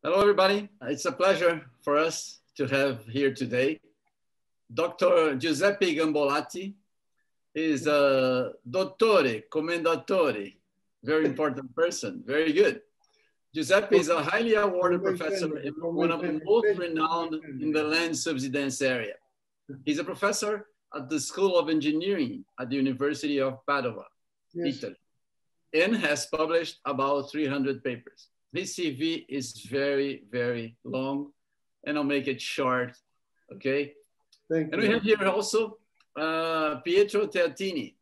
Hello, everybody. It's a pleasure for us to have here today Dr. Giuseppe Gambolati. Is a dottore, commendatore, very important person, very good. Giuseppe is a highly awarded professor, one of the most renowned in the land subsidence area. He's a professor at the School of Engineering at the University of Padova, Italy, and has published about 300 papers. His CV is very, very long, and I'll make it short, okay? Thank you. And we have here also Pietro Teatini.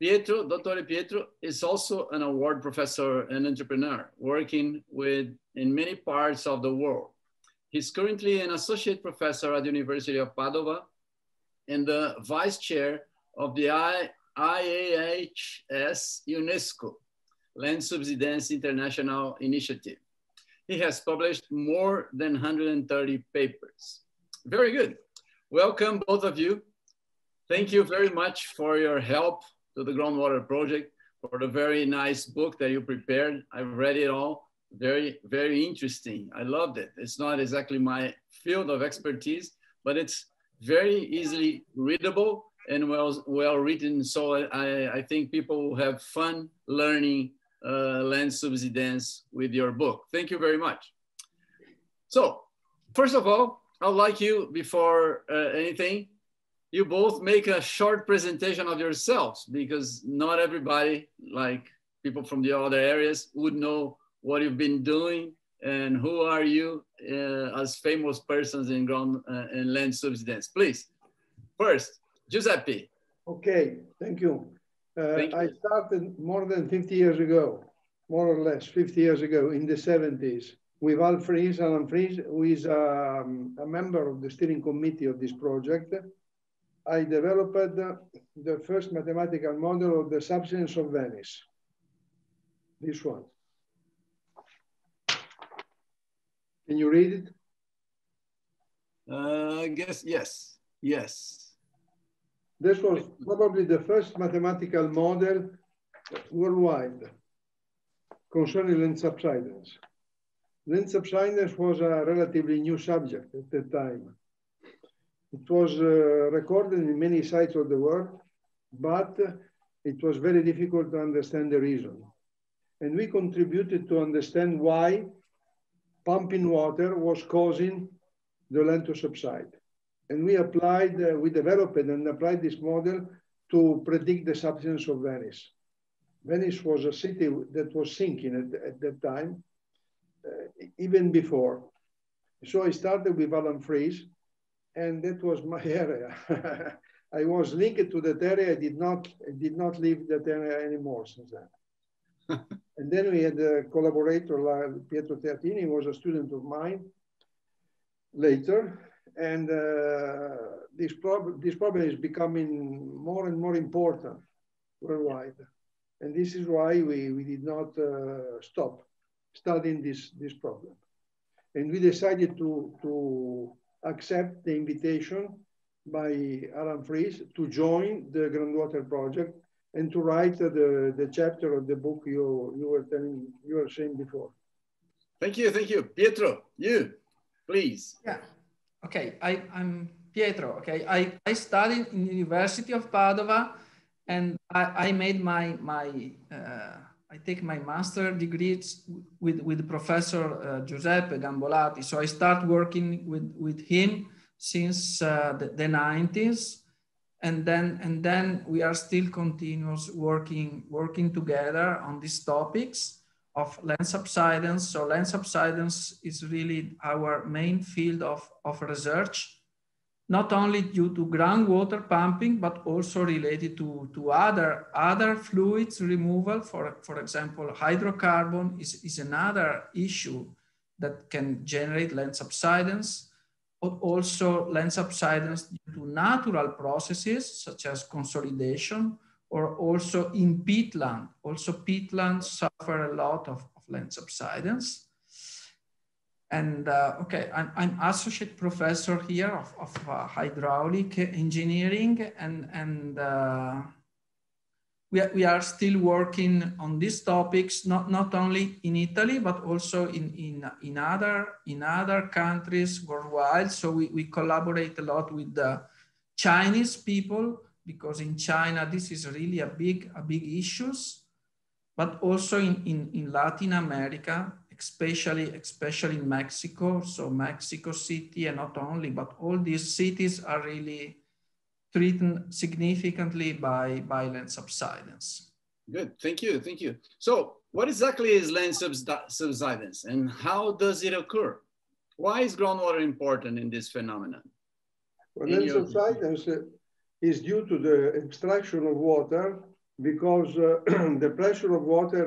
Dr. Pietro is also an award professor and entrepreneur working in many parts of the world. He's currently an associate professor at the University of Padova and the vice chair of the IAHS UNESCO Land Subsidence International Initiative. He has published more than 130 papers. Very good. Welcome, both of you. Thank you very much for your help to the Groundwater Project, for the very nice book that you prepared. I've read it all. Very, very interesting. I loved it. It's not exactly my field of expertise, but it's very easily readable and well written. So I think people will have fun learning land subsidence with your book. Thank you very much. So first of all, I'd like you, before anything, you both make a short presentation of yourselves, because not everybody, like people from the other areas, would know what you've been doing and who are you as famous persons in land subsidence. Please, first, Giuseppe. Okay, thank you. I started more than 50 years ago, more or less 50 years ago, in the 70s, with Alan Fries, who is a member of the steering committee of this project. I developed the first mathematical model of the subsidence of Venice. This one. Can you read it? I guess, yes, yes. This was probably the first mathematical model worldwide concerning land subsidence. Land subsidence was a relatively new subject at the time. It was recorded in many sites of the world, but it was very difficult to understand the reason. And we contributed to understand why pumping water was causing the land to subside. And we applied, we developed and applied this model to predict the subsidence of Venice. Venice was a city that was sinking at that time, even before. So I started with Alan Fries, and that was my area. I was linked to that area. I did not leave that area anymore since then. And then we had a collaborator, like Pietro Teatini, was a student of mine later. And this problem is becoming more and more important worldwide. And this is why we did not stop studying this problem. And we decided to accept the invitation by Alan Fries to join the Groundwater project and to write the chapter of the book you were saying before. Thank you, Pietro. You, please. Yeah. Okay, I'm Pietro. Okay, I studied in the University of Padova, and I made I take my master degrees with Professor Giuseppe Gambolati. So I start working with him since the 90s, and then we are still continuous working together on these topics of land subsidence. So land subsidence is really our main field of research, not only due to groundwater pumping, but also related to other fluids removal. For example, hydrocarbon is another issue that can generate land subsidence, but also land subsidence due to natural processes such as consolidation, or also in peatland. Also peatlands suffer a lot of land subsidence. And okay, I'm associate professor here of hydraulic engineering, and we are still working on these topics, not only in Italy, but also in other countries worldwide. So we collaborate a lot with the Chinese people, because in China, this is really a big issues, but also in Latin America, especially in Mexico. So Mexico City, and not only, but all these cities are really threatened significantly by land subsidence. Good, thank you. So what exactly is land subsidence and how does it occur? Why is groundwater important in this phenomenon? Well, land subsidence is due to the extraction of water, because the pressure of water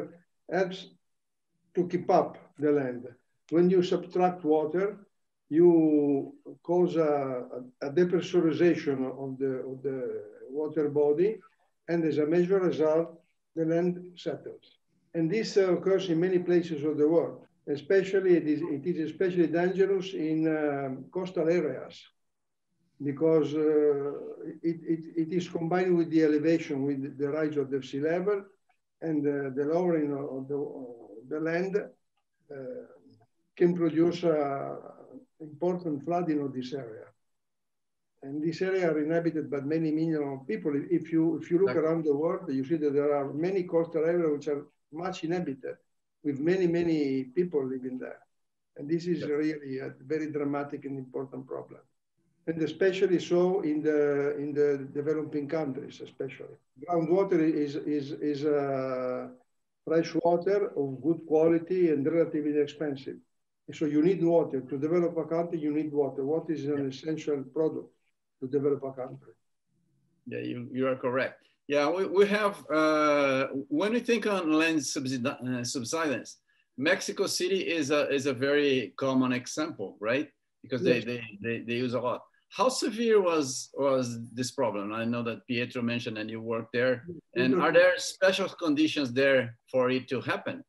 helps to keep up the land. When you subtract water, you cause a depressurization of the water body, and as a major result, the land settles. And this occurs in many places of the world. Especially, it is especially dangerous in coastal areas, because it is combined with the elevation, with the rise of the sea level, and the lowering of the land can produce important flooding of this area. And this area are inhabited by many millions of people. If you look around the world, you see that there are many coastal areas which are much inhabited, with many people living there. And this is really a very dramatic and important problem. And especially so in the developing countries, especially. Groundwater is fresh water of good quality and relatively inexpensive. So you need water. To develop a country, you need water. Water is an essential product to develop a country. Yeah, you are correct. Yeah, we have, when we think on land subsidence, Mexico City is a very common example, right? Because they use a lot. How severe was this problem? I know that Pietro mentioned and you worked there. And are there special conditions there for it to happen?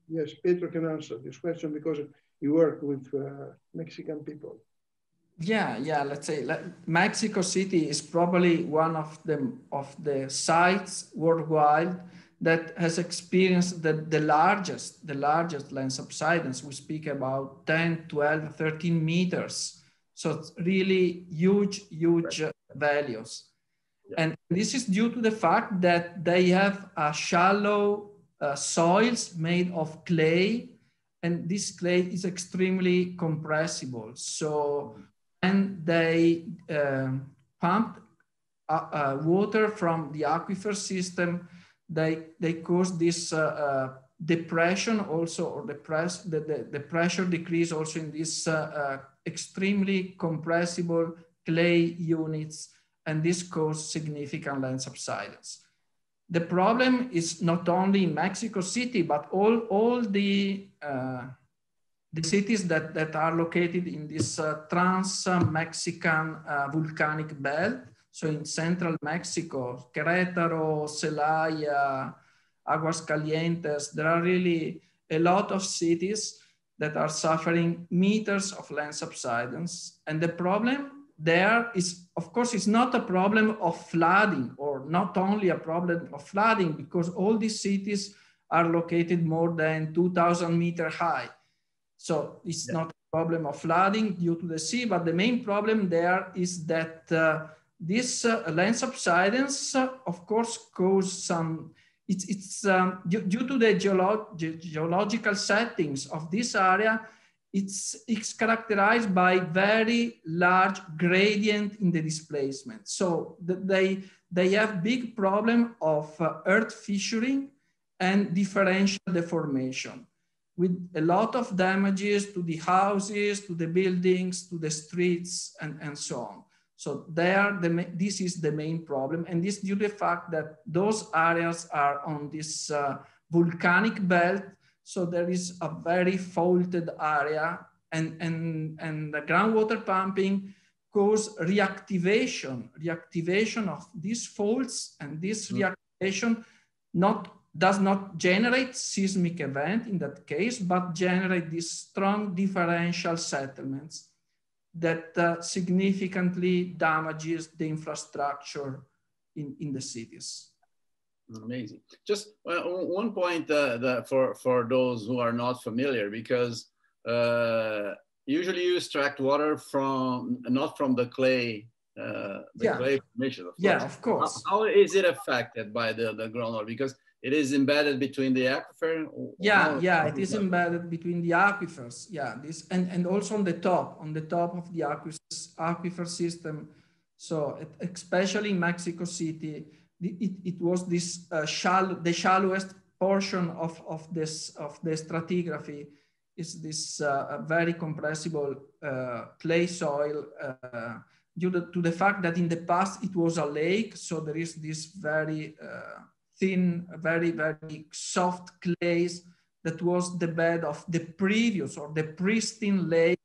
Yes, Pietro can answer this question because he worked with Mexican people. Yeah, let's say Mexico City is probably one of the sites worldwide that has experienced the largest land subsidence. We speak about 10, 12, 13 meters. So it's really huge values. Yeah. And this is due to the fact that they have a shallow soils made of clay, and this clay is extremely compressible. So when they pump water from the aquifer system, they cause this depression also, or the pressure decrease also in this extremely compressible clay units, and this causes significant land subsidence. The problem is not only in Mexico City, but all the cities that are located in this trans-Mexican volcanic belt. So in central Mexico, Querétaro, Celaya, Aguascalientes, there are really a lot of cities that are suffering meters of land subsidence. And the problem there is, of course, it's not a problem of flooding, or not only a problem of flooding, because all these cities are located more than 2,000 meters high. So it's not a problem of flooding due to the sea, but the main problem there is that this land subsidence, of course, cause some, it's due to the geological settings of this area. It's characterized by very large gradient in the displacement. So they have big problem of earth fissuring and differential deformation, with a lot of damages to the houses, to the buildings, to the streets, and so on. So this is the main problem. And this due to the fact that those areas are on this volcanic belt. So there is a very faulted area, and the groundwater pumping cause reactivation of these faults, and this reactivation does not generate seismic event in that case, but generate these strong differential settlements that significantly damages the infrastructure in the cities. Amazing. Just one point for those who are not familiar, because usually you extract water from, not from the clay, clay formation. Of yeah, of course. How is it affected by the groundwater? Because it is embedded between the aquifer. Yeah, it is embedded between the aquifers. Yeah, this and also on the top of the aquifer system. So especially in Mexico City, it was this the shallowest portion of the stratigraphy is this very compressible clay soil due to the fact that in the past it was a lake. So there is this very thin, very, very soft clays that was the bed of the previous or the pristine lake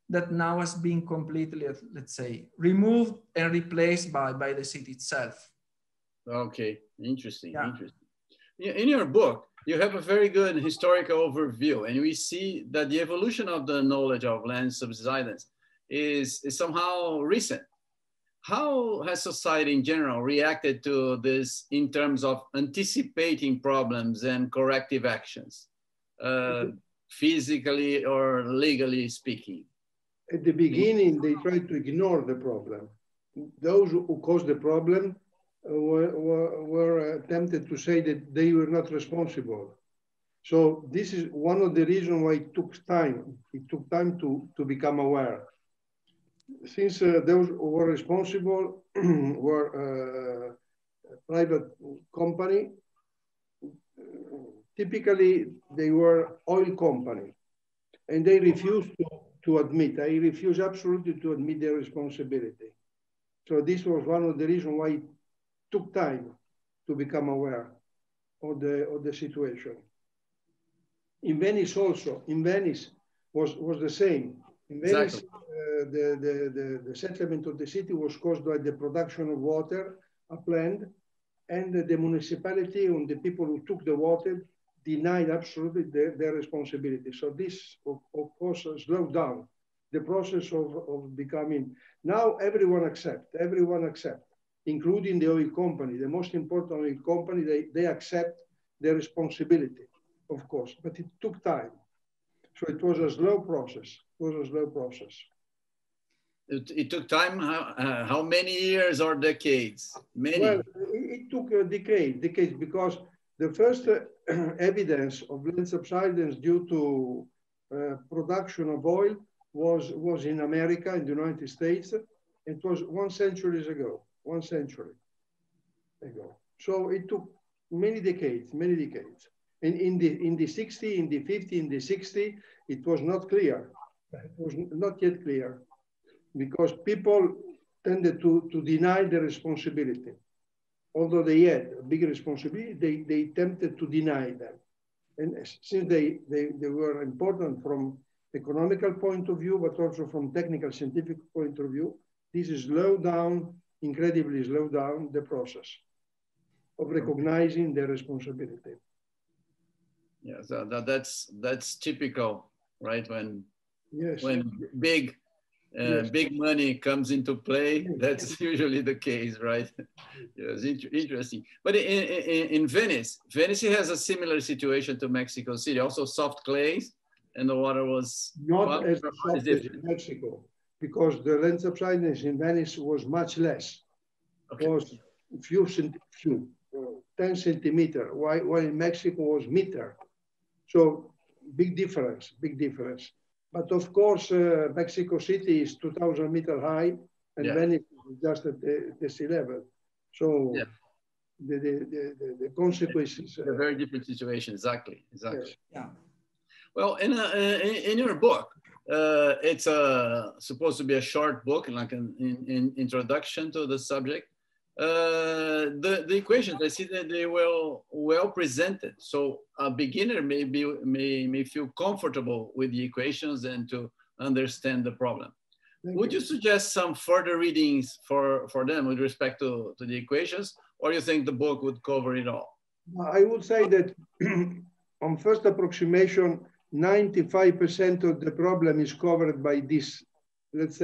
that now has been completely, let's say, removed and replaced by the city itself. Okay, interesting, interesting. In your book, you have a very good historical overview, and we see that the evolution of the knowledge of land subsidence is somehow recent. How has society in general reacted to this in terms of anticipating problems and corrective actions, physically or legally speaking? At the beginning, they tried to ignore the problem. Those who caused the problem were tempted to say that they were not responsible. So this is one of the reasons why it took time. It took time to become aware. Since those who were responsible were a private company, typically they were oil company, and they refused to admit. I refuse absolutely to admit their responsibility. So this was one of the reasons why it took time to become aware of the situation. In Venice also, was the same. In Venice, exactly. The settlement of the city was caused by the production of water upland, and the municipality and the people who took the water denied absolutely their responsibility. So this, of course, slowed down the process of becoming. Now everyone accepts, including the oil company, the most important oil company. They accept their responsibility, of course, but it took time. So it was a slow process. It took time. How many years or decades? Many. Well, it took a decades, because the first evidence of land subsidence due to production of oil was in America, in the United States. It was 1 century ago. So it took many decades. In the 60s, in the 50s, in the 60s, it was not clear. It was not yet clear, because people tended to deny the responsibility. Although they had a big responsibility, they tempted to deny them. And since they were important from economical point of view, but also from technical scientific point of view, this is incredibly slowed down the process of recognizing their responsibility. Yeah, so that's typical, right? When big money comes into play, that's usually the case, right? Yes, interesting. But in Venice has a similar situation to Mexico City, also soft clays, and the water was not as soft as in Mexico, because the land subsidence in Venice was much less. Okay. Was few 10 centimeters, while in Mexico was meter. So big difference. But of course, Mexico City is 2,000 meters high, and Venice is just at the sea level. So the consequences. A very different situation, exactly. Yes. Yeah. Well, in your book, it's supposed to be a short book, like an introduction to the subject. The equations, I see that they were well presented. So a beginner may feel comfortable with the equations and to understand the problem. Would you suggest some further readings for them with respect to the equations, or you think the book would cover it all? I would say that on first approximation, 95% of the problem is covered by this, let's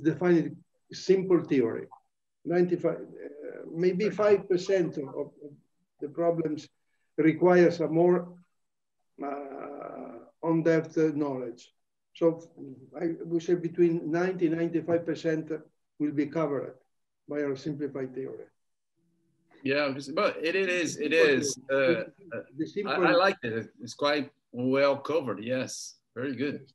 define it simple theory. 95, maybe 5% the problems require some more on-depth knowledge. So I would say between 90 and 95% will be covered by our simplified theory. Yeah, but it is. I like it. It's quite well covered. Yes, very good.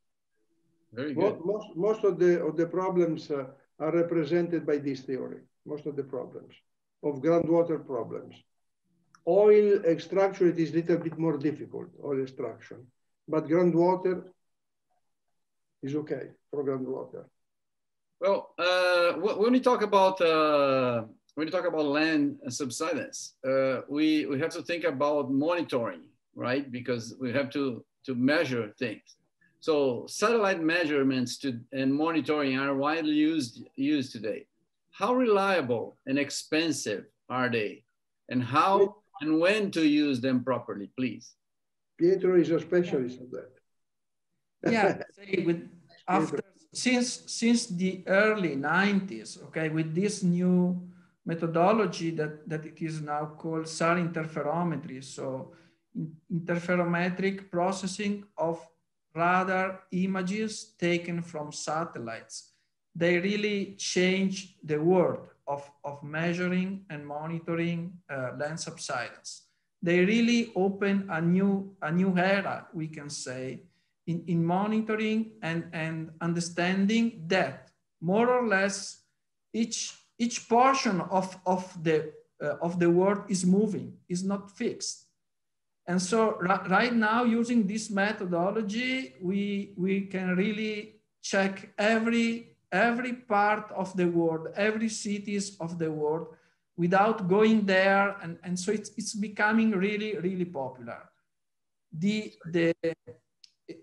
Very good. Most of the problems are represented by this theory. Most of the problems of groundwater problems. Oil extraction, it is a little bit more difficult, oil extraction, but groundwater is okay for groundwater. Well, when we talk about land subsidence, we have to think about monitoring, right? Because we have to measure things. So satellite measurements and monitoring are widely used today. How reliable and expensive are they? And how and when to use them properly, please? Pietro is a specialist of that. Yeah, since the early 90s, okay, with this new methodology that it is now called SAR interferometry, so interferometric processing of radar images taken from satellites. They really changed the world of measuring and monitoring land subsidence. They really open a new era, we can say, in monitoring and understanding that more or less each portion of the world is moving, is not fixed. And so right now, using this methodology, we can really check every part of the world, every cities of the world without going there. And so it's becoming really, really popular.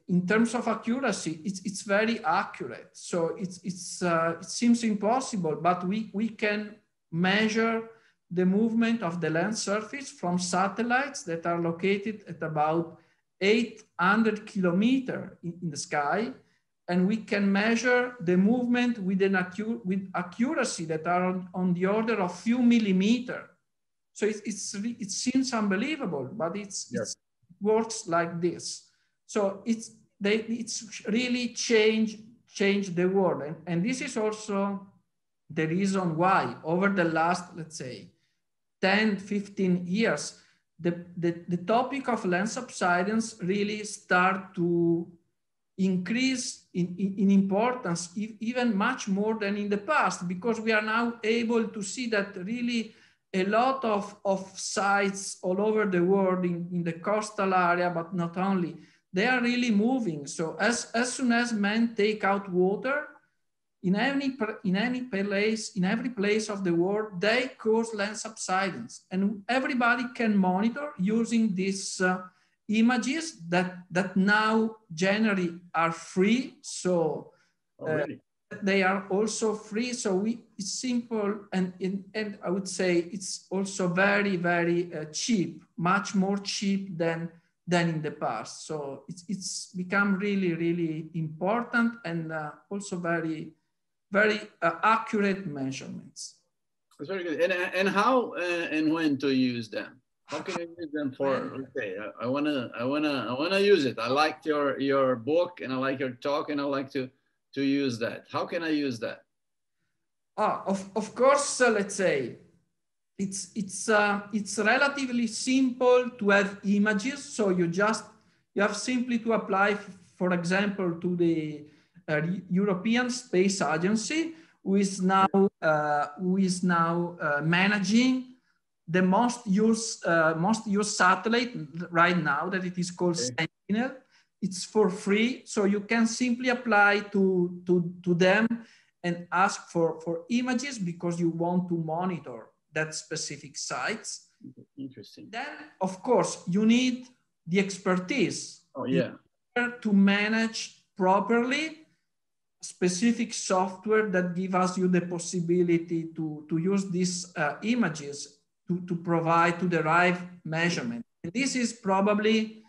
In terms of accuracy, it's very accurate. So it seems impossible, but we can measure the movement of the land surface from satellites that are located at about 800 kilometers in the sky. And we can measure the movement with accuracy that are on the order of few millimeters. So it seems unbelievable, but it works like this. So it's really changed the world. And this is also the reason why over the last, let's say, 10, 15 years, the topic of land subsidence really start to increase in importance, even much more than in the past, because we are now able to see that really a lot of sites all over the world in the coastal area, but not only, they are really moving. So as soon as men take out water, in every place of the world, they cause land subsidence. And everybody can monitor using these images that now generally are free. So they are also free. So it's simple and I would say it's also very, very cheap, much more cheap than in the past. So it's become really, really important and also very, very accurate measurements. That's very good. And how and when to use them? How can you use them for? Okay, I wanna use it. I liked your book and I like your talk and I like to use that. How can I use that? Of course, let's say it's relatively simple to have images. So you have simply to apply, for example, to the European Space Agency, who is now managing the most used satellite right now, that it is called Sentinel. It's for free, so you can simply apply to them and ask for images because you want to monitor that specific sites. Interesting. Then, of course, you need the expertise to manage properly specific software that give us you the possibility to use these images to provide, to derive measurement. And this is probably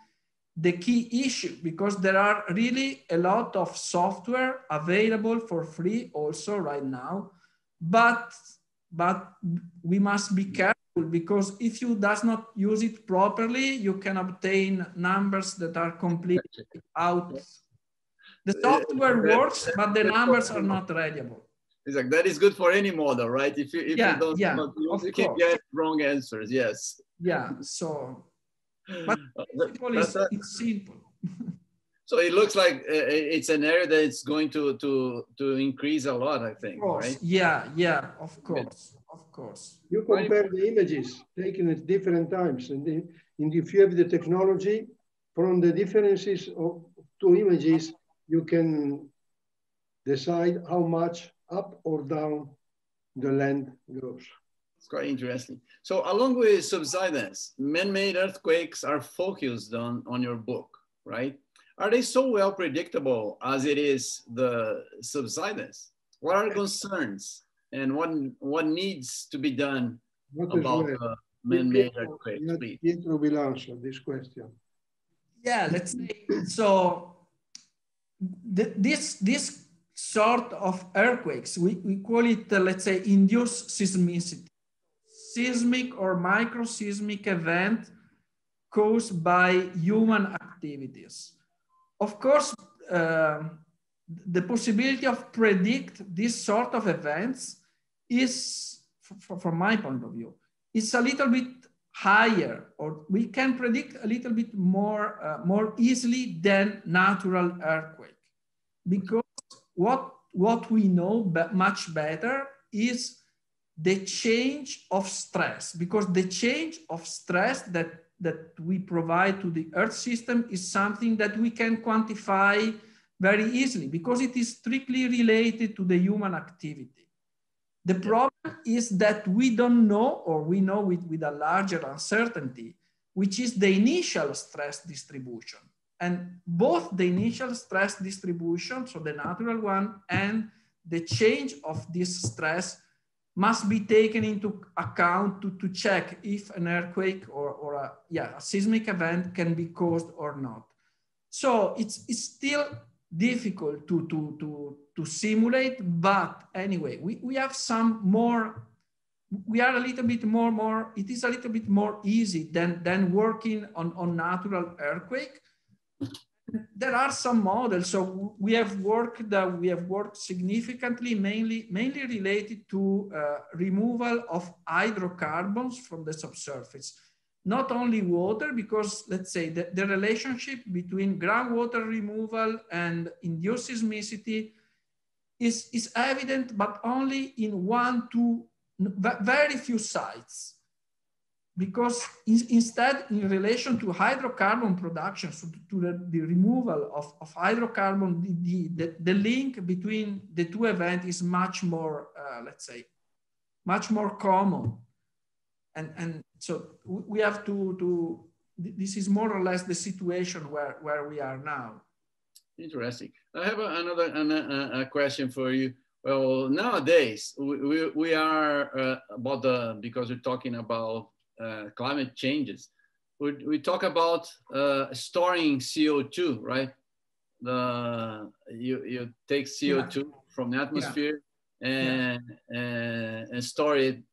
the key issue, because there are really a lot of software available for free also right now, but we must be careful because if you does not use it properly, you can obtain numbers that are completely out. The software works, but the numbers are not reliable. Exactly. That is good for any model, right? If you don't use, you can get wrong answers. Yes. Yeah. So, but it's simple. So it looks like it's an area that it's going to increase a lot, I think, right? Yeah, of course, of course. You compare the images taken at different times, and if you have the technology, from the differences of two images, you can decide how much up or down the land goes. It's quite interesting. So along with subsidence, man-made earthquakes are focused on your book, right? Are they so well predictable as it is the subsidence? What are the concerns and what needs to be done about the man-made earthquakes, please? Pietro will answer this question. Yeah, let's say, so this sort of earthquakes, we call it, let's say, induced seismicity. Seismic or microseismic event caused by human activities. Of course, the possibility of predict this sort of events is, from my point of view, is a little bit higher, or we can predict a little bit more easily than natural earthquake, because what we know much better is the change of stress, because the change of stress that we provide to the Earth system is something that we can quantify very easily, because it is strictly related to the human activity. The problem is that we don't know, or we know with a larger uncertainty, which is the initial stress distribution. And both the initial stress distribution, so the natural one, and the change of this stress must be taken into account to check if an earthquake or a seismic event can be caused or not. So it's still difficult to simulate, but anyway, we have some more, we are a little bit more, it is a little bit more easy than working on natural earthquake. There are some models. So we have worked significantly, mainly related to removal of hydrocarbons from the subsurface. Not only water, because let's say the relationship between groundwater removal and induced seismicity is evident, but only in very few sites. Because instead, in relation to hydrocarbon production, so to the removal of hydrocarbon, the link between the two events is much more, let's say, much more common. And so we have this is more or less the situation where we are now. Interesting. I have another question for you. Well, nowadays, we are because we're talking about climate changes. We talk about storing CO2, right? You take CO2 from the atmosphere and store it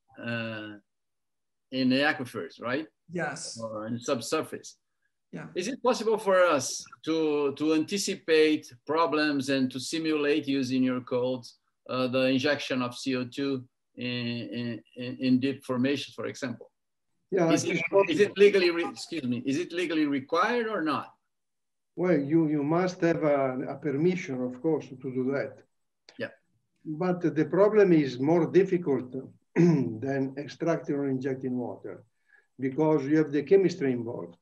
in the aquifers, right? Yes. Or in subsurface. Yeah. Is it possible for us to anticipate problems and to simulate, using your codes, the injection of CO2 in deep formations, for example? Yeah, is it legally is it legally required or not? Well, you must have a permission, of course, to do that. Yeah. But the problem is more difficult than extracting or injecting water, because you have the chemistry involved.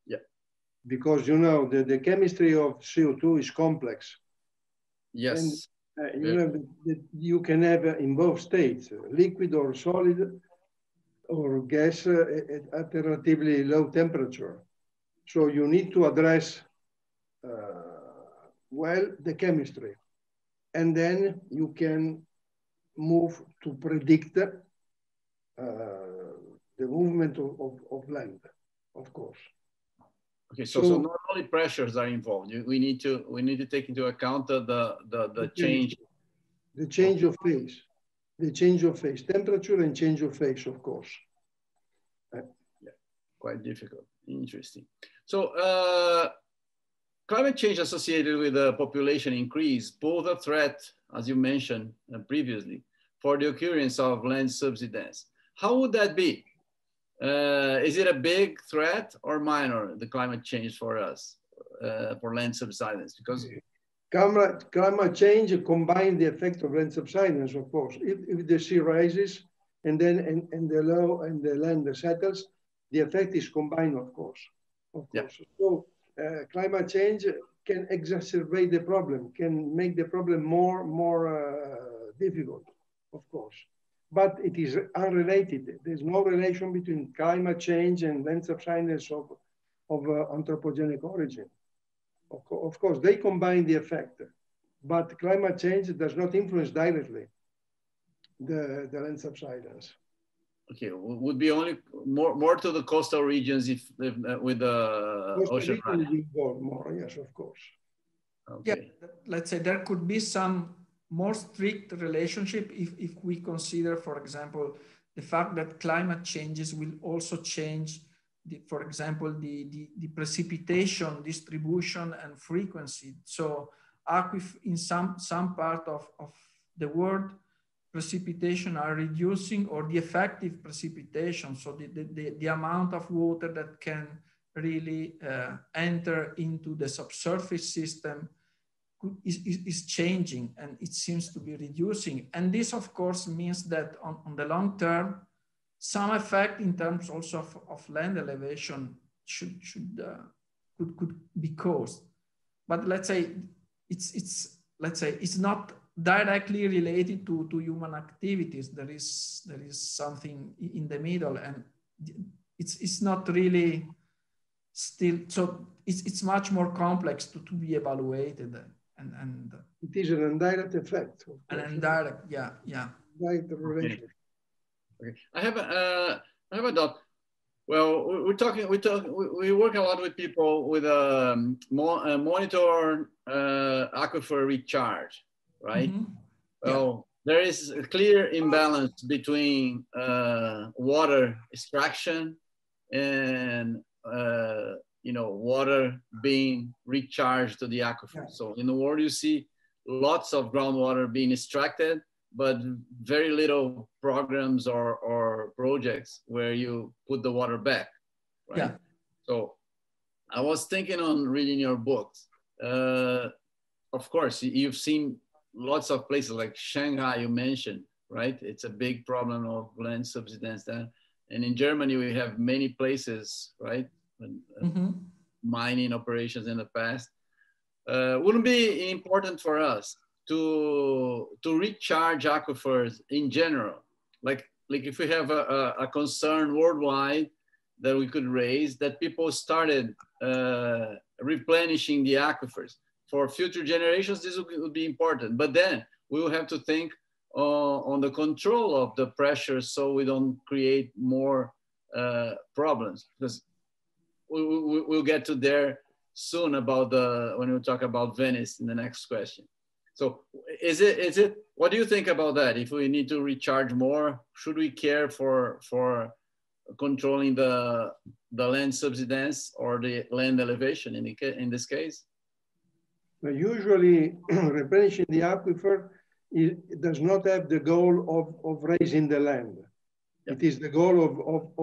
Yeah. Because you know the chemistry of CO2 is complex. Yes. And you can have in both states, liquid or solid, or gas at a relatively low temperature. So you need to address well the chemistry, and then you can move to predict the movement of land, of course. Okay, so not only pressures are involved. We need to take into account the change. The change of phase. The change of phase, temperature and change of phase, of course. quite difficult. Interesting. So climate change associated with the population increase pose a threat, as you mentioned previously, for the occurrence of land subsidence. How would that be? Is it a big threat or minor, the climate change for us, for land subsidence? Because climate change combines the effect of land subsidence, of course. If the sea rises and then and the land settles, the effect is combined, of course. Yeah. So climate change can exacerbate the problem, can make the problem more difficult, of course. But it is unrelated. There's no relation between climate change and land subsidence of anthropogenic origin. Of course, they combine the effect, but climate change does not influence directly the land subsidence. Okay, would be only more to the coastal regions if with the ocean rise. More, yes, of course. Okay. Yeah, let's say there could be some more strict relationship if we consider, for example, the fact that climate changes will also change, for example, the precipitation distribution and frequency. So in some part of the world, precipitation are reducing, or the effective precipitation, so the amount of water that can really enter into the subsurface system is changing, and it seems to be reducing. And this, of course, means that on the long term, some effect in terms also of land elevation could be caused. But let's say it's not directly related to human activities. There is something in the middle, and it's not really still, so it's much more complex to be evaluated. And it is an indirect effect. An indirect, yeah. Indirect relation. Okay. I have a doubt. Well, we work a lot with people with monitor aquifer recharge, right? Mm-hmm. Well, there is a clear imbalance between water extraction and water being recharged to the aquifer. Yeah. So in the world, you see lots of groundwater being extracted, but very little programs or projects where you put the water back, right? Yeah. So I was thinking on reading your books. Of course, you've seen lots of places like Shanghai, you mentioned, right? It's a big problem of land subsidence there. And in Germany, we have many places, right? Mm-hmm. Mining operations in the past. Wouldn't be important for us to recharge aquifers in general? Like if we have a concern worldwide that we could raise, that people started replenishing the aquifers. For future generations, this would be important. But then we will have to think on the control of the pressure so we don't create more problems. Because we'll get to there soon about when we talk about Venice in the next question. So is it, what do you think about that? If we need to recharge more, should we care for controlling the land subsidence or the land elevation in this case? Well, usually replenishing the aquifer does not have the goal of raising the land. Yep. It is the goal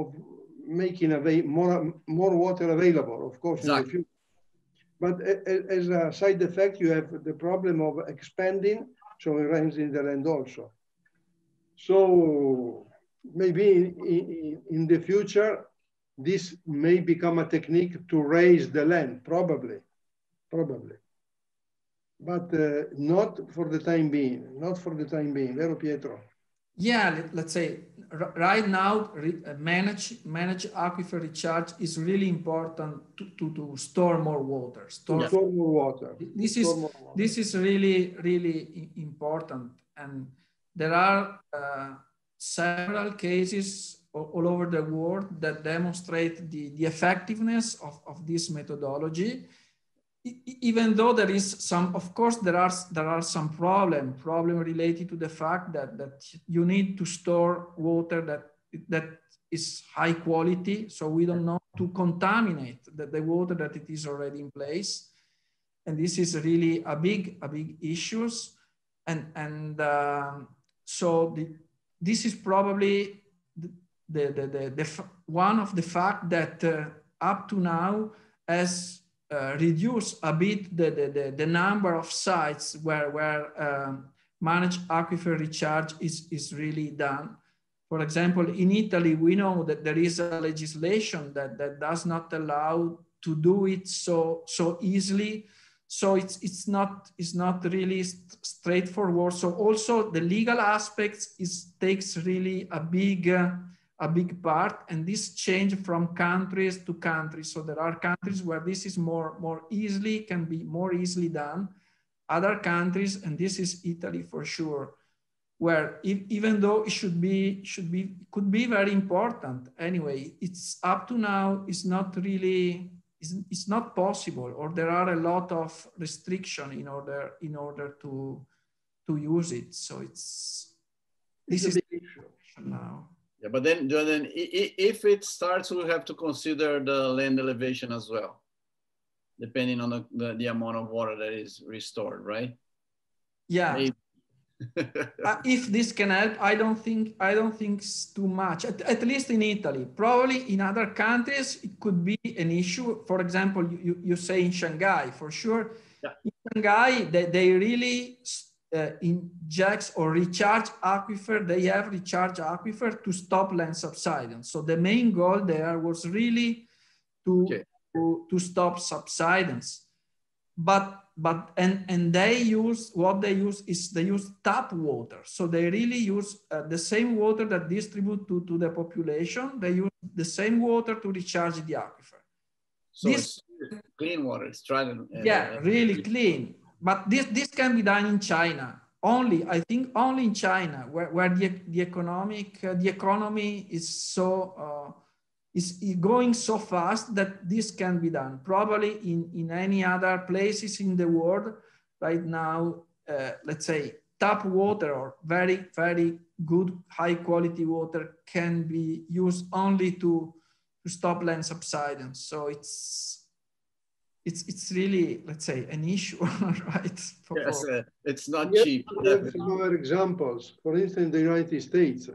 of making more water available, of course, exactly. In the future. But as a side effect, you have the problem of expanding, so raising the land also. So maybe in the future, this may become a technique to raise the land, probably. But not for the time being, vero Pietro? Yeah, let's say right now, manage aquifer recharge is really important to store more water. Store more water. This is really, really important. And there are several cases all over the world that demonstrate the effectiveness of this methodology. Even though there is some, of course, there are some problem related to the fact that you need to store water that is high quality. So we don't know to contaminate the water that it is already in place. And this is really a big issue. So this is probably one of the fact that up to now has reduced a bit the number of sites where managed aquifer recharge is really done. For example, in Italy, we know that there is a legislation that does not allow to do it so easily. So it's not really straightforward. So also the legal aspects takes really a big part, and this change from countries to countries. So there are countries where this is can be more easily done. Other countries, and this is Italy for sure, where even though it could be very important anyway, it's up to now it's not possible, or there are a lot of restriction in order to use it. So this is the issue now. Yeah, but then if it starts, we'll have to consider the land elevation as well, depending on the amount of water that is restored, right? Yeah. If this can help, I don't think it's too much. At least in Italy. Probably in other countries it could be an issue. For example, you say in Shanghai, for sure. Yeah. In Shanghai, they really inject or recharge aquifer. They have recharge aquifer to stop land subsidence. So the main goal there was really to stop subsidence. But they use tap water. So they really use the same water that distribute to the population. They use the same water to recharge the aquifer. So it's clean water. It's tried. Really clean. But this can be done in China. I think only in China, where the economy is so is going so fast that this can be done. Probably in any other places in the world right now, let's say tap water or very good high quality water can be used only to stop land subsidence. So it's really, let's say, an issue, right? Yes, it's not Yes, cheap. We have some other examples. For instance, in the United States,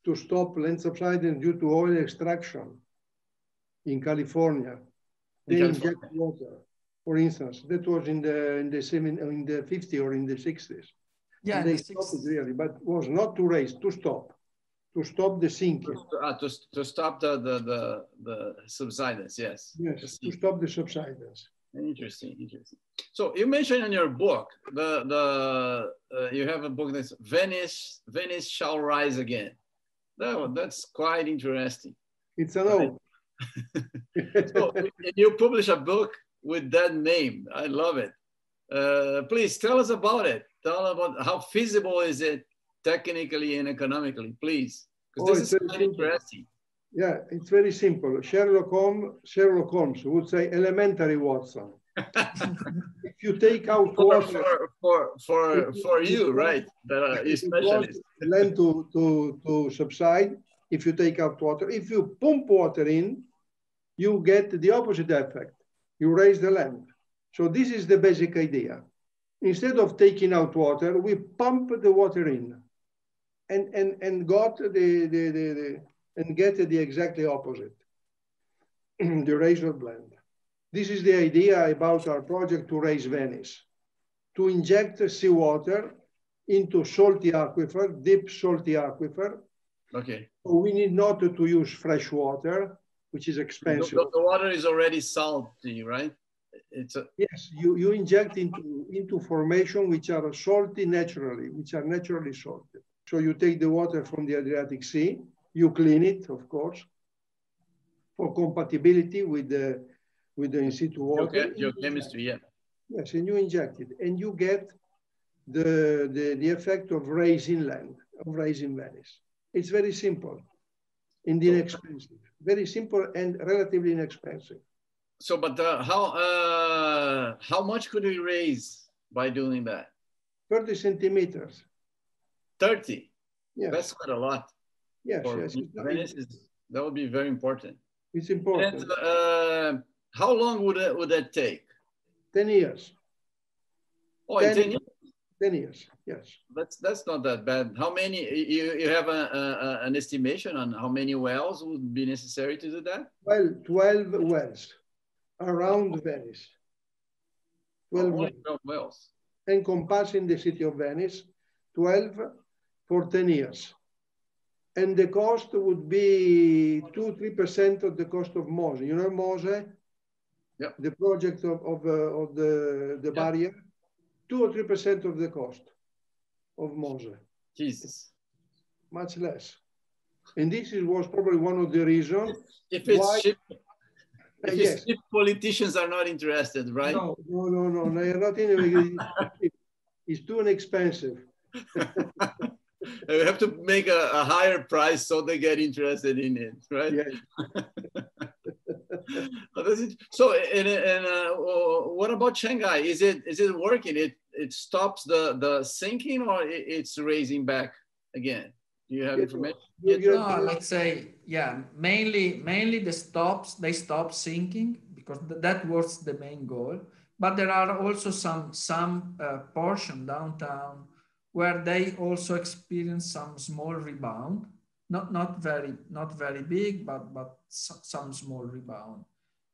to stop land subsidence due to oil extraction in California, they inject water. For instance, that was in the 50s or in the 60s. Yeah, and they stopped it really, but was not to raise, to stop the sinking. To stop the subsidence, yes. Yes, to stop the subsidence. Interesting. So you mentioned in your book you have a book that's Venice shall rise again. That's quite interesting. It's an old. So you publish a book with that name. I love it. Please tell us about it. Tell us about how feasible is it technically and economically, please. Because this is quite interesting. Yeah, it's very simple. Sherlock Holmes would say elementary, Watson. If you take out water for you, right? You're specialist. Land to subside. If you take out water, if you pump water in, you get the opposite effect. You raise the land. So this is the basic idea. Instead of taking out water, we pump the water in, and get the exactly opposite, the razor blend. This is the idea about our project to raise Venice, to inject seawater into salty aquifer, deep salty aquifer. Okay. So we need not to use fresh water, which is expensive. The water is already salty, right? Yes, you inject into formation which are salty naturally, which are naturally salted. So you take the water from the Adriatic Sea, you clean it, of course, for compatibility with the in situ water. Geochemistry, yeah. Yes, and you inject it, and you get the effect of raising land, of raising Venice. It's very simple and inexpensive. Very simple and relatively inexpensive. So, but how much could we raise by doing that? 30 centimeters. 30? Yes. That's quite a lot. Yes, yes. Venice that would be very important. It's important. And how long would that take? 10 years. Oh, 10 years? 10 years, yes. That's not that bad. How many, you have an estimation on how many wells would be necessary to do that? Well, 12 wells around Venice. 12 wells. Encompassing the city of Venice, 12 for 10 years. And the cost would be 2-3% of the cost of MOSE. You know MOSE? Yeah. The project of the barrier, 2 or 3% of the cost of MOSE. Jesus. Much less. And this was probably one of the reasons if it's why, cheap. If yes. it's cheap, politicians are not interested, right? No, they are not in. It's too inexpensive. You have to make a higher price so they get interested in it, right? Yes. So, what about Shanghai? Is it working? It stops the sinking, or it's raising back again? Do you have information? No, let's say, yeah, mainly they stop sinking because that was the main goal. But there are also some portion downtown where they also experience some small rebound, not very big, but some small rebound.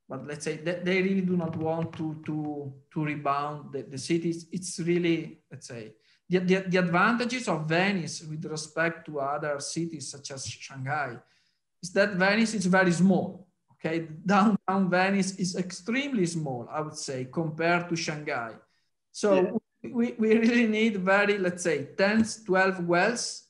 But let's say that they really do not want to rebound the cities. It's really, let's say, the advantages of Venice with respect to other cities such as Shanghai is that Venice is very small. Okay, downtown Venice is extremely small, I would say, compared to Shanghai. So we really need very, let's say, 10, 12 wells.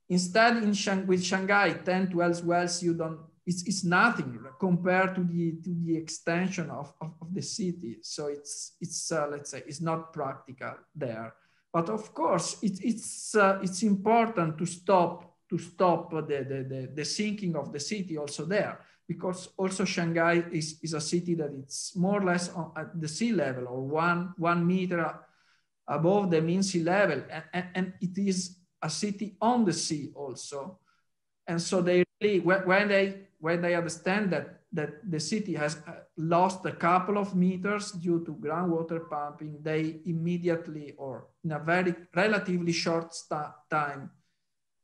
Instead, with Shanghai, 10, 12 wells, you don't. It's nothing compared to the extension of the city. So it's let's say, it's not practical there. But of course, it's important to stop the sinking of the city also there, because also Shanghai is a city that it's more or less at the sea level, or one meter above the mean sea level, and it is a city on the sea also. And so they really, when they understand that the city has lost a couple of meters due to groundwater pumping, they immediately, or in a very relatively short time,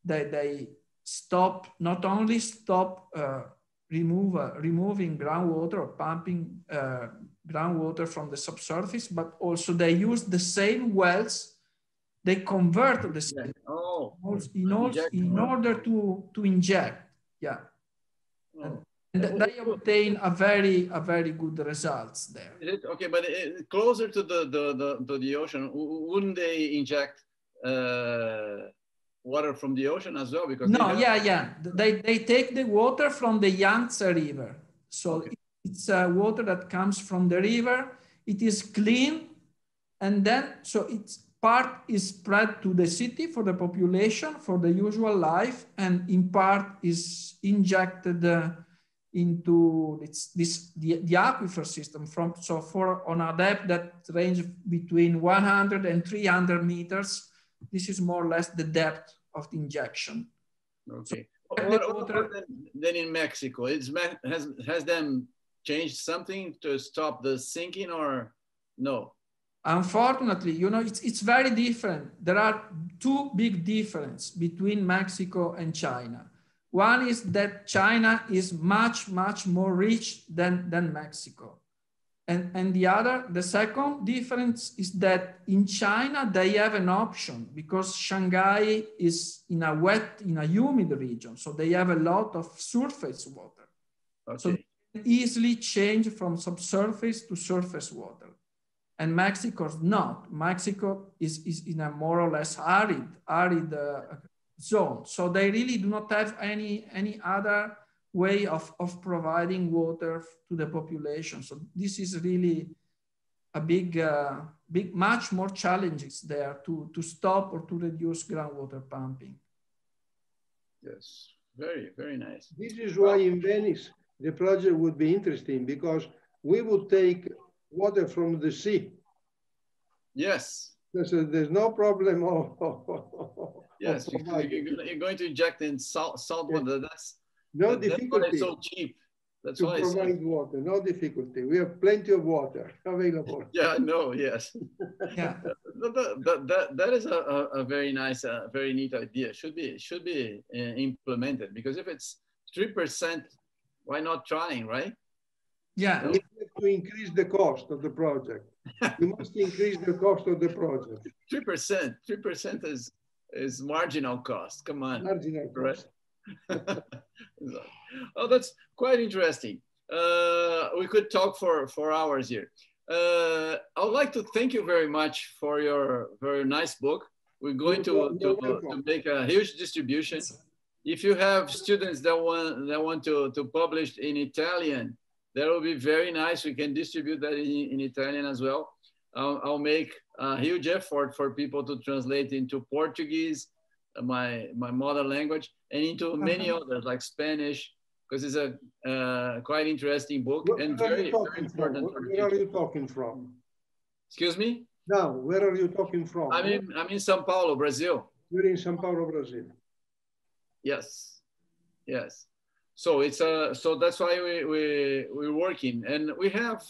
they stop, not only stop removing groundwater or pumping groundwater from the subsurface, but also they use the same wells. They convert the same in order to inject. Yeah. And they obtain a very good results there. Okay, but closer to the ocean, wouldn't they inject water from the ocean as well? Because they take the water from the Yangtze River. So it's water that comes from the river. It is clean, and then so it's part is spread to the city for the population, for the usual life, and in part is injected into the aquifer system on a depth that range between 100 and 300 meters. This is more or less the depth of the injection. Okay. So then in Mexico, has them changed something to stop the sinking, or no? Unfortunately, it's very different. There are two big differences between Mexico and China. One is that China is much more rich than Mexico. And the second difference is that in China, they have an option because Shanghai is in a humid region. So they have a lot of surface water. Okay. So they can easily change from subsurface to surface water. And Mexico's not. Mexico is in a more or less arid zone. So they really do not have any other way of providing water to the population. So this is really a big, much more challenges there to stop or to reduce groundwater pumping. Yes, very nice. This is why in Venice, the project would be interesting, because we would take water from the sea. Yes. There's no problem yes, you're going to inject in salt water. That's no difficulty. That's so cheap. That's to why provide water. No difficulty. We have plenty of water available. Yeah, I know. Yes. Yeah. That is a very nice, very neat idea. Should be implemented, because if it's 3%, why not trying, right? Yeah. We have to increase the cost of the project. We must increase the cost of the project. 3% is marginal cost. Come on. Marginal cost. Right? Oh, that's quite interesting. We could talk for hours here. I would like to thank you very much for your very nice book. We're going to make a huge distribution. If you have students that want to publish in Italian, that will be very nice. We can distribute that in Italian as well. I'll make a huge effort for people to translate into Portuguese, my mother language, and into many others like Spanish, because it's a quite interesting book and very important. Where are you talking from? Excuse me? Now, where are you talking from? I'm in São Paulo, Brazil. You're in São Paulo, Brazil. Yes, yes. So it's so that's why we're working, and we have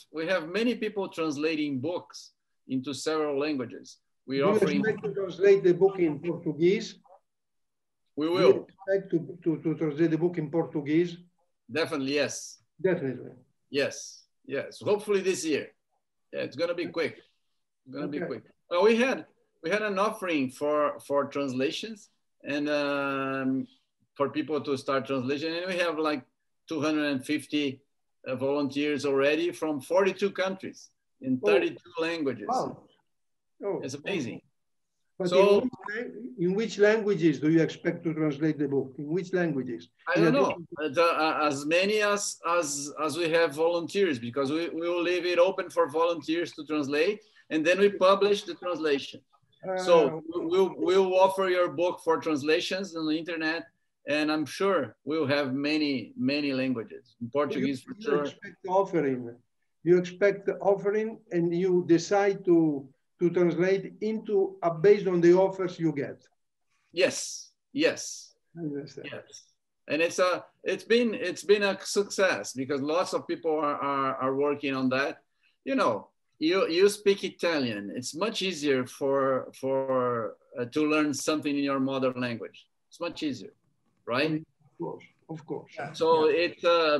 many people translating books into several languages. We're offering. Do you expect to translate the book in Portuguese? We will. Do you expect to translate the book in Portuguese? Definitely, yes. Definitely. Yes, yes. Hopefully this year. Yeah, it's gonna be quick. It's gonna be quick. Well, we had an offering for translations and for people to start translation, and we have like 250 volunteers already from 42 countries in 32 languages. Wow. Oh, it's amazing. But so, in which languages do you expect to translate the book? In which languages? I don't know. As many as we have volunteers, because we will leave it open for volunteers to translate, and then we publish the translation. So we'll offer your book for translations on the internet, and I'm sure we'll have many languages. In Portuguese, for sure. You expect the offering, and you decide to translate into based on the offers you get. Yes, yes, I understand. Yes, and it's been a success because lots of people are working on that. You know, you speak Italian. It's much easier to learn something in your mother language. It's much easier, right? Of course. So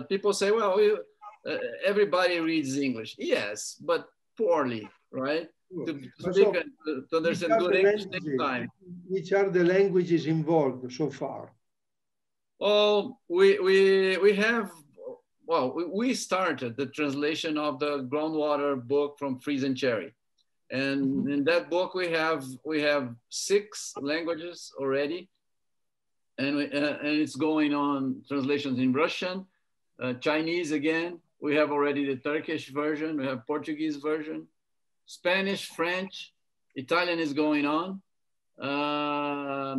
people say, well, everybody reads English. Yes, but poorly, right? To understand good English takes time. Which are the languages involved so far? Oh, we have. Well, we started the translation of the Groundwater book from Freeze and Cherry, and in that book we have 6 languages already, and it's going on translations in Russian, Chinese again. We have already the Turkish version. We have Portuguese version. Spanish, French, Italian is going on. I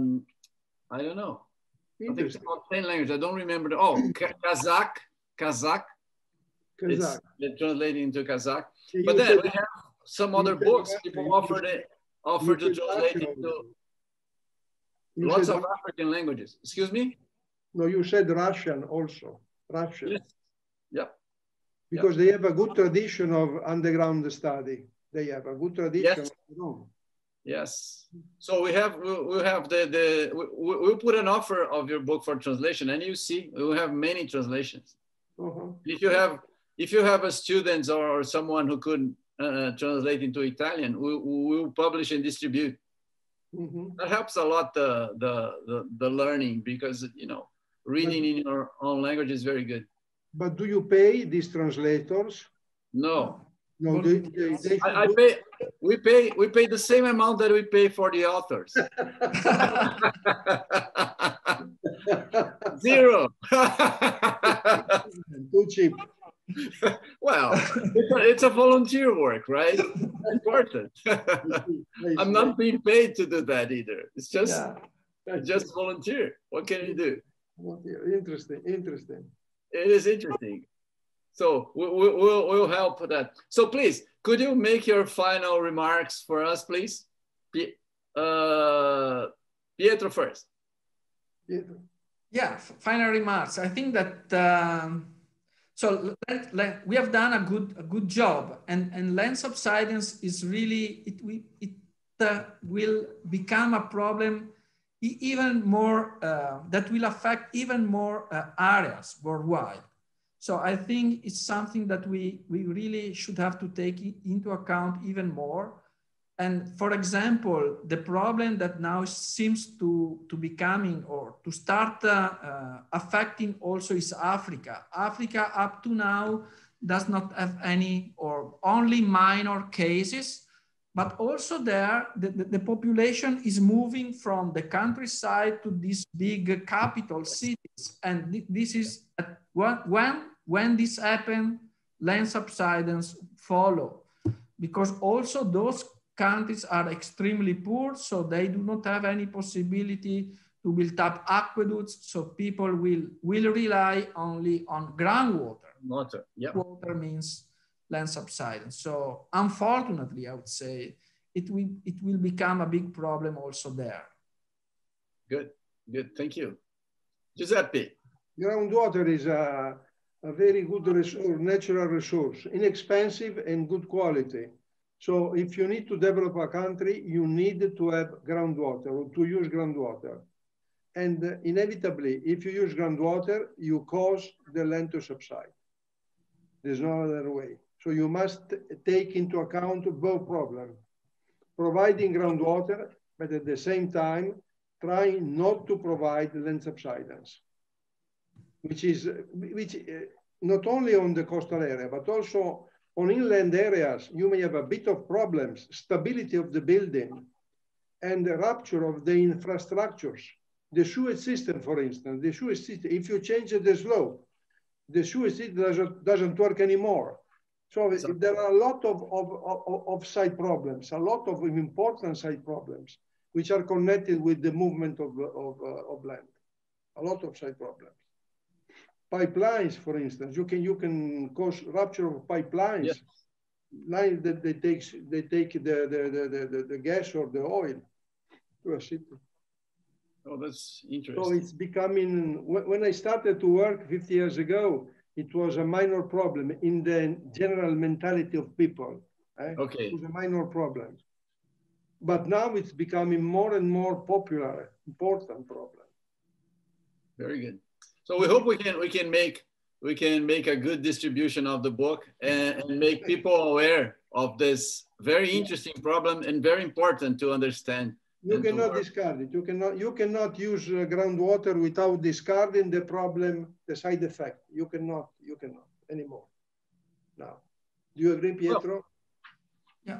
don't know. I think it's about 10 languages. I don't remember. Kazakh. They're translating into Kazakh. But then we have some other books. People offer to translate into lots of African languages. Excuse me? No, you said Russian also. Russian. Yes. Yep. Because they have a good tradition of underground study. They have a good tradition. Yes. Yes. So we'll put an offer of your book for translation, and you see we will have many translations. If you have a student or someone who could translate into Italian, we'll publish and distribute. That helps a lot the learning, because reading in your own language is very good. But do you pay these translators? No. No, we pay the same amount that we pay for the authors. 0. Too cheap. Well, it's a volunteer work, right? Important. I'm not being paid to do that either. It's just volunteer. What can you do? Interesting. It is interesting. So we'll help with that. So please, could you make your final remarks for us, please? Pietro first. Yeah, final remarks. I think that, So we have done a good job, and land subsidence is really, it will become a problem even more, that will affect even more areas worldwide. So I think it's something that we really should have to take into account even more. And for example, the problem that now seems to be coming or to start affecting also is Africa. Africa up to now does not have any or only minor cases, but also there, the population is moving from the countryside to these big capital cities. And this is, when this happens, land subsidence follow, because also those countries are extremely poor, so they do not have any possibility to build up aqueducts, so people will rely only on groundwater. Water, yeah. Water means land subsidence. So unfortunately, I would say it will become a big problem also there. Good, good, thank you. Giuseppe. Groundwater is a very good resource, natural resource, inexpensive and good quality. So if you need to develop a country, you need to have groundwater or to use groundwater. And inevitably, if you use groundwater, you cause the land to subside. There's no other way. So you must take into account both problems. Providing groundwater, but at the same time, trying not to provide land subsidence, which not only on the coastal area, but also on inland areas, you may have a bit of problems, stability of the building and the rupture of the infrastructures. The sewage system, for instance, the sewage system, if you change the slope, the sewage system doesn't work anymore. So there are a lot of side problems, a lot of important side problems, which are connected with the movement of land, a lot of side problems. Pipelines, for instance, you can cause rupture of pipelines. Yes. Lines that they take the gas or the oil to a city. Oh, that's interesting. So it's becoming, when I started to work 50 years ago, it was a minor problem in the general mentality of people. Okay. It was a minor problem. But now it's becoming more and more popular, important problem. Very good. So we hope we can make a good distribution of the book and make people aware of this very interesting problem and very important to understand. You cannot discard it. You cannot use groundwater without discarding the problem, the side effect. You cannot anymore. Now, do you agree, Pietro? Yeah.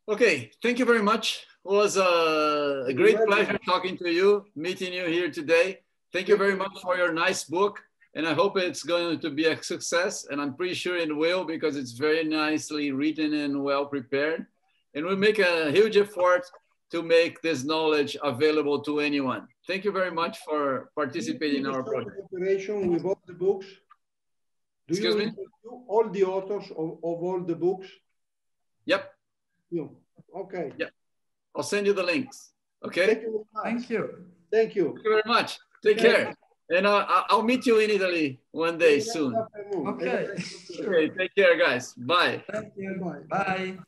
Okay, thank you very much. It was a great pleasure talking to you, meeting you here today. Thank you very much for your nice book. And I hope it's going to be a success. And I'm pretty sure it will, because it's very nicely written and well prepared. And we'll make a huge effort to make this knowledge available to anyone. Thank you very much for participating in our project. Cooperation with all the books. Excuse me? All the authors of all the books? Yep. Okay. Yep. I'll send you the links. Okay. Thank you. Thank you. Thank you very much. Take care. And I'll meet you in Italy one day soon. Okay. Okay. Take care, guys. Bye. Thank you. Bye.